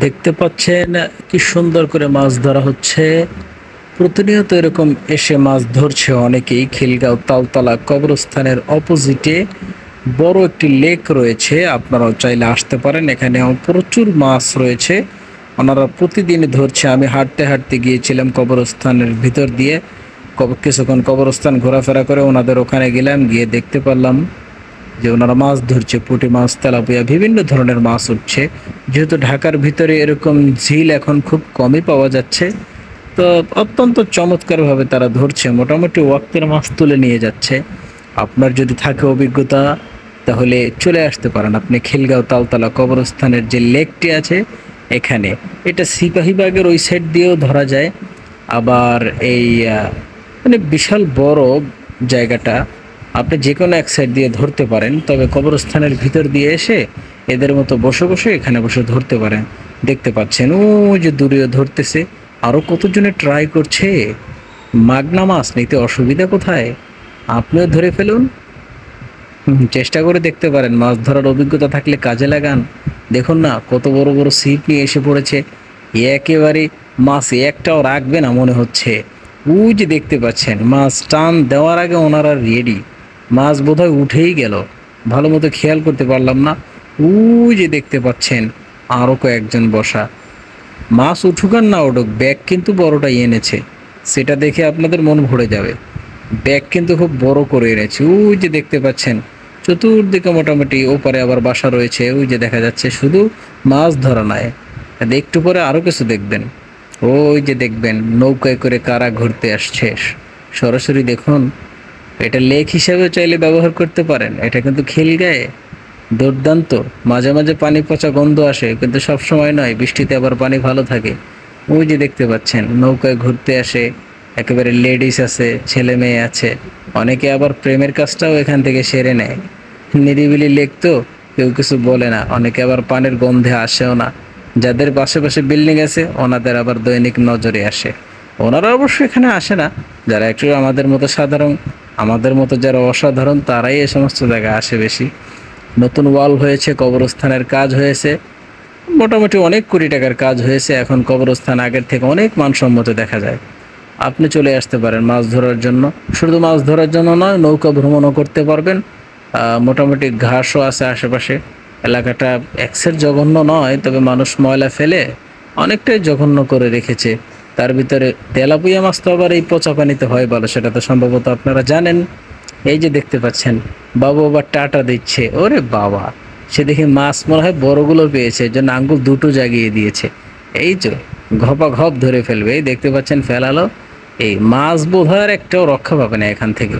দেখতে পাচ্ছেন কি সুন্দর করে মাছ ধরা হচ্ছে। প্রতিনিয়ত এরকম এসে মাছ ধরছে অনেকেই। খিলগাঁও তালতলা কবরস্থানের অপোজিটে বড় একটি লেক রয়েছে, আপনারাও চাইলে আসতে পারেন। এখানে প্রচুর মাছ রয়েছে, ওনারা প্রতিদিন ধরছে। আমি হাঁটতে হাঁটতে গিয়েছিলাম কবরস্থানের ভিতর দিয়ে, কিছুক্ষণ কবরস্থান ঘোরাফেরা করে ওনাদের ওখানে গেলাম, গিয়ে দেখতে পারলাম যে ওনারা মাছ ধরছে। পুঁটি মাছ, তেলাপিয়া, বিভিন্ন ধরনের মাছ উঠছে। যেহেতু ঢাকার ভিতরে এরকম ঝিল এখন খুব কমই পাওয়া যাচ্ছে, তো অত্যন্ত চমৎকারভাবে তারা ধরছে। মোটামুটি ওয়াক্তের মাছ তুলে নিয়ে যাচ্ছে। আপনার যদি থাকে অভিজ্ঞতা তাহলে চলে আসতে পারেন আপনি খিলগাঁও তালতলা কবরস্থানের যে লেকটি আছে এখানে। এটা সিপাহীবাগের ওই সাইড দিয়েও ধরা যায়। আবার এই মানে বিশাল বড় জায়গাটা, আপনি যে কোনো এক সাইড দিয়ে ধরতে পারেন। তবে কবরস্থানের ভিতর দিয়ে এসে এদের মতো বসে বসে এখানে বসে ধরতে পারেন। দেখতে পাচ্ছেন ও যে দূরে ধরতেছে, আরও কতজনে ট্রাই করছে। মাগনা মাছ নিতে অসুবিধা কোথায়, আপনিও ধরে ফেলুন। চেষ্টা করে দেখতে পারেন, মাছ ধরার অভিজ্ঞতা থাকলে কাজে লাগান। দেখুন না কত বড় বড় ছিপ নিয়ে এসে পড়েছে। একেবারে মাছ একটাও রাখবে না মনে হচ্ছে। ওই যে দেখতে পাচ্ছেন মাছ টান দেওয়ার আগে ওনারা রেডি। মাছ বোধহয় উঠেই গেল, ভালো মতো খেয়াল করতে পারলাম না। ওই যে দেখতে পাচ্ছেন আরও কয়েকজন বসা। মাছ উঠুক আর না উঠুক, ব্যাগ কিন্তু বড়টাই এনেছে, সেটা দেখে আপনাদের মন ভরে যাবে। ব্যাগ কিন্তু খুব বড় করে এনেছে। ওই যে দেখতে পাচ্ছেন চতুর্দিকে মোটামুটি ওপারে আবার বাসা রয়েছে। ওই যে দেখা যাচ্ছে শুধু মাছ ধরা নয়, একটু পরে আরও কিছু দেখবেন। ওই যে দেখবেন নৌকায় করে কারা ঘুরতে আসছে সরাসরি। দেখুন, এটা লেক হিসাবে চাইলে ব্যবহার করতে পারেন। এটা কিন্তু খিলগাঁয়ে দুর্দান্ত। মাঝে মাঝে পানি পচা গন্ধ আসে, কিন্তু সব সময় নয়, বৃষ্টিতে আবার পানি ভালো থাকে। ওই যে দেখতে পাচ্ছেন নৌকায় ঘুরতে আসে, একেবারে লেডিস আছে, ছেলে মেয়ে আছে। অনেকে আবার প্রেমের কাজটাও এখান থেকে সেরে নেয়। নিরিবিলি লেক তো, কেউ কিছু বলে না। অনেকে আবার পানির গন্ধে আসেও না। যাদের পাশে বিল্ডিং আছে ওনাদের আবার দৈনিক নজরে আসে। ওনারা অবশ্য এখানে আসে না। যারা একটু আমাদের মতো সাধারণ, আমাদের মতো যারা অসাধারণ, তারাই এই সমস্ত জায়গায় আসে বেশি। নতুন ওয়াল হয়েছে, কবরস্থানের কাজ হয়েছে, মোটামুটি অনেক কোটি টাকার কাজ হয়েছে। এখন কবরস্থান আগের থেকে অনেক মানসম্মত দেখা যায়। আপনি চলে আসতে পারেন মাছ ধরার জন্য। শুধু মাছ ধরার জন্য নয়, নৌকা ভ্রমণও করতে পারবেন। মোটামুটি ঘাসও আছে আশেপাশে। এলাকাটা এক্সের জঘন্য নয়, তবে মানুষ ময়লা ফেলে অনেকটাই জঘন্য করে রেখেছে। তার ভিতরে তেলাপিয়া মাছ তো আবার এই পচা পানিতে হয় বলে, সেটা তো সম্ভবত আপনারা জানেন। এই যে দেখতে পাচ্ছেন বাবু আবার টাটা দিচ্ছে। ওরে বাবা, সে দেখে মাছ মনে হয় বড়গুলো পেয়েছে, এই জন্য আঙ্গুল দুটো জাগিয়ে দিয়েছে। এই যে ঘপা ঘপ ধরে ফেলবে। এই দেখতে পাচ্ছেন ফেলালো। এই মাছ বোধহয় একটাও রক্ষা পাবে না এখান থেকে।